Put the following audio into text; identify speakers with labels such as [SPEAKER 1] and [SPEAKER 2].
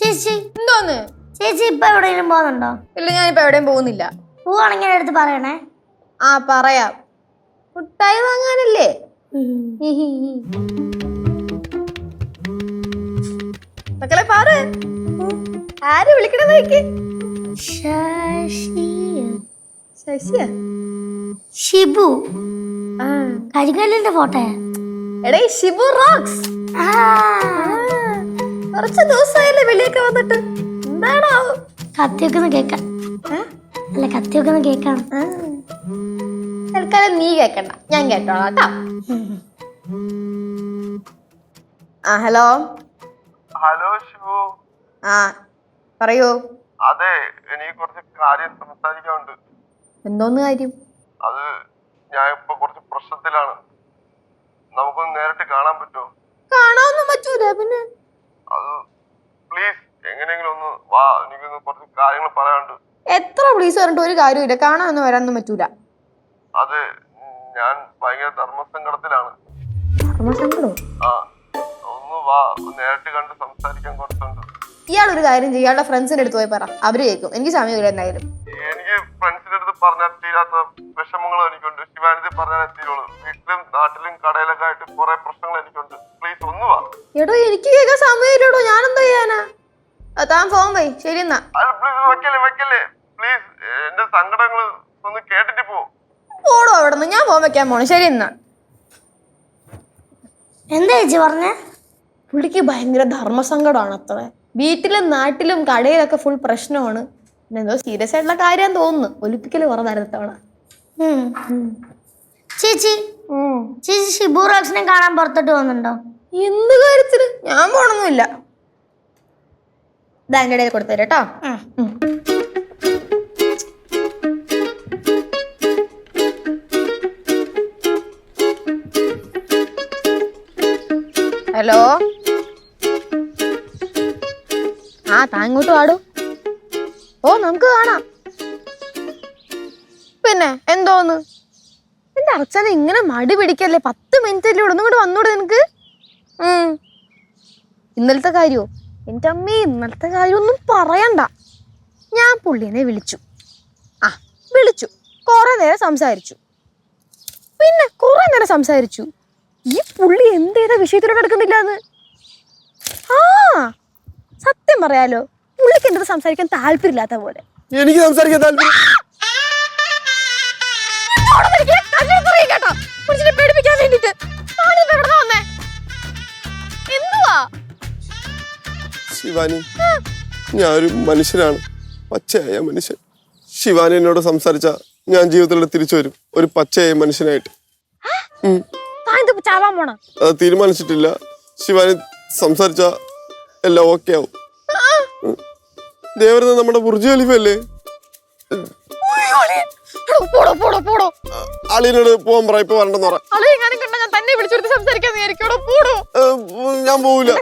[SPEAKER 1] ചേച്ചി
[SPEAKER 2] എന്തോന്ന്
[SPEAKER 1] ചേച്ചി ഇപ്പൊ എവിടെയെങ്കിലും പോകുന്നുണ്ടോ?
[SPEAKER 2] ഇല്ല, ഞാനിപ്പോ എവിടെയും പോകുന്നില്ല.
[SPEAKER 1] പോവാണെങ്കിൽ എടുത്ത് പറയണേ.
[SPEAKER 2] ആ പറയാം. മുട്ടായി വാങ്ങാനല്ലേ? മക്കളെ പാറ്, ആര് വിളിക്കണ നോക്കി? ശശിയ?
[SPEAKER 1] ഷിബു. കരിങ്കല്ലിന്റെ ഫോട്ടോയാ.
[SPEAKER 2] എടേ ഷിബു റോക്സ്. കുറച്ച് ദിവസമായില്ലേ വെളിയൊക്കെ വന്നിട്ട്. എന്താണോ
[SPEAKER 1] കത്തിയൊക്കെ ഒന്ന് കേക്കാം. അല്ല, കത്തിയൊക്കെ ഒന്ന് കേക്കാം.
[SPEAKER 2] തൽക്കാലം നീ കേക്കണ്ട, ഞാൻ കേട്ടോളാം കേട്ടോ. ആ ഹലോ.
[SPEAKER 3] ഹലോ ശിവു.
[SPEAKER 2] ആ പറയൂ.
[SPEAKER 3] അതെ, എനിക്ക് കുറച്ച് കാര്യം സംസാരിക്കാനുണ്ട്.
[SPEAKER 2] എന്തോന്ന് കാര്യം?
[SPEAKER 3] അത് ഞാൻ ഇപ്പൊ കുറച്ച് പ്രശ്നത്തിലാണ്. നമുക്കൊന്ന് നേരിട്ട് കാണാൻ പറ്റുമോ?
[SPEAKER 2] കാണാനൊന്നും പറ്റൂല. പിന്നെ
[SPEAKER 3] അത് പ്ലീസ് എങ്ങനെയെങ്കിലും ഒന്ന് വാ, എനിക്കൊന്ന് കുറച്ച് കാര്യങ്ങൾ പറയാനുണ്ട്.
[SPEAKER 2] എത്ര പ്ലീസ് പറഞ്ഞിട്ട് ഒരു കാര്യമില്ല. കാണാനൊന്നും വരാനൊന്നും പറ്റൂല.
[SPEAKER 3] അതെ, ഞാൻ ഭയങ്കര ധർമ്മസങ്കടത്തിലാണ്.
[SPEAKER 2] ധർമ്മസങ്കടോ?
[SPEAKER 3] ആ, ഒന്ന് വാ, നേരിട്ട് കണ്ട് സംസാരിക്കാൻ കുറച്ചുണ്ട്.
[SPEAKER 2] ഇയാളൊരു കാര്യം ചെയ്യും, ഇയാളുടെ ഫ്രണ്ട്സിന്റെ അടുത്ത് പോയി പറ, അവര് കേൾക്കും. എനിക്ക് സമയമില്ല. എന്തായാലും
[SPEAKER 3] എനിക്ക് ഫ്രണ്ട്സിന്റെ അടുത്ത് പറഞ്ഞാൽ തീരാത്ത വിഷമങ്ങൾ എനിക്കുണ്ട്. ശിവാനിധി പറഞ്ഞാൽ എത്തിയുള്ളൂ. വീട്ടിലും നാട്ടിലും കടയിലൊക്കെ ആയിട്ട് കുറെ പ്രശ്നങ്ങൾ എനിക്കുണ്ട്. പ്ലീസ് ഒന്ന് വാ.
[SPEAKER 2] എടോ, എനിക്ക് കേൾക്കാൻ സമയമില്ലടോ. ഞാനെന്താ ചെയ്യാനാ? താൻ ഫോൺ പോയി. ശരി എന്നാ.
[SPEAKER 3] വെക്കല്ലേ വെക്കല്ലേ പ്ലീസ്, എന്റെ സങ്കടങ്ങൾ ഒന്ന് കേട്ടിട്ട് പോ.
[SPEAKER 2] പോടോ അവിടെ നിന്ന്. ഞാൻ ഫോൺ വെക്കാൻ പോണു. ശരി എന്നാ.
[SPEAKER 1] എന്താ ചേച്ചി പറഞ്ഞേ?
[SPEAKER 2] പുള്ളിക്ക് ഭയങ്കര ധർമ്മസങ്കടമാണ് അത്ര. വീട്ടിലും നാട്ടിലും കടയിലൊക്കെ ഫുൾ പ്രശ്നമാണ്. എന്തോ സീരിയസ് ആയിട്ടുള്ള കാര്യം തോന്നുന്നു. ഒലിപ്പിക്കല് കുറവായിരുന്നു തവണ.
[SPEAKER 1] ചേച്ചി ചേച്ചി ഷിബു റോക്സിനെ കാണാൻ പുറത്തോട്ട് പോകുന്നുണ്ടോ?
[SPEAKER 2] എന്ത് കാര്യത്തിന്? ഞാൻ പോണൊന്നുമില്ല. ഇതാ എൻ്റെ ഇടയിൽ കൊടുത്തരാം കേട്ടോ. ഹലോ. ആ താൻ ഇങ്ങോട്ട് വാടൂ. ഓ നമുക്ക് കാണാം. പിന്നെ എന്തോന്ന്? എന്റെ അച്ഛന ഇങ്ങനെ മടി പിടിക്കല്ലേ. 10 മിനിറ്റല്ലേ ഉള്ളൂ. ഇങ്ങോട്ട് വന്നൂടെ നിനക്ക്? ഇന്നലത്തെ കാര്യോ? എൻ്റെ അമ്മേ, ഇന്നലത്തെ കാര്യമൊന്നും പറയണ്ട. ഞാൻ പുള്ളിനെ വിളിച്ചു. കുറെ നേരം സംസാരിച്ചു. പിന്നെ കുറെ നേരം സംസാരിച്ചു. ഈ പുള്ളി എന്തേതാ വിഷയത്തിലോട്ട് എടുക്കുന്നില്ല എന്ന്. സത്യം പറയാലോ, പുള്ളിക്ക് എന്തത് സംസാരിക്കാൻ താല്പര്യമില്ലാത്ത പോലെ.
[SPEAKER 3] എനിക്ക് സംസാരിക്കാൻ താല്പര്യം. ശിവാനി, ഞാനൊരു മനുഷ്യനാണ്, പച്ചയായ മനുഷ്യൻ. ശിവാനി എന്നോട് സംസാരിച്ച ഞാൻ ജീവിതത്തിലൂടെ തിരിച്ചു വരും ഒരു പച്ചയായ മനുഷ്യനായിട്ട്. അത് തീരുമാനിച്ചിട്ടില്ല. ശിവാനി സംസാരിച്ച എല്ലാം ഓക്കെ ആവും. ദേവരുന്ന നമ്മുടെ ബുർജ് ഖലീഫ അല്ലേ? അളിയനോട് പോവാൻ പറ, ഇപ്പൊ വരണ്ടെന്ന് പറ. ഞാൻ പോവില്ല.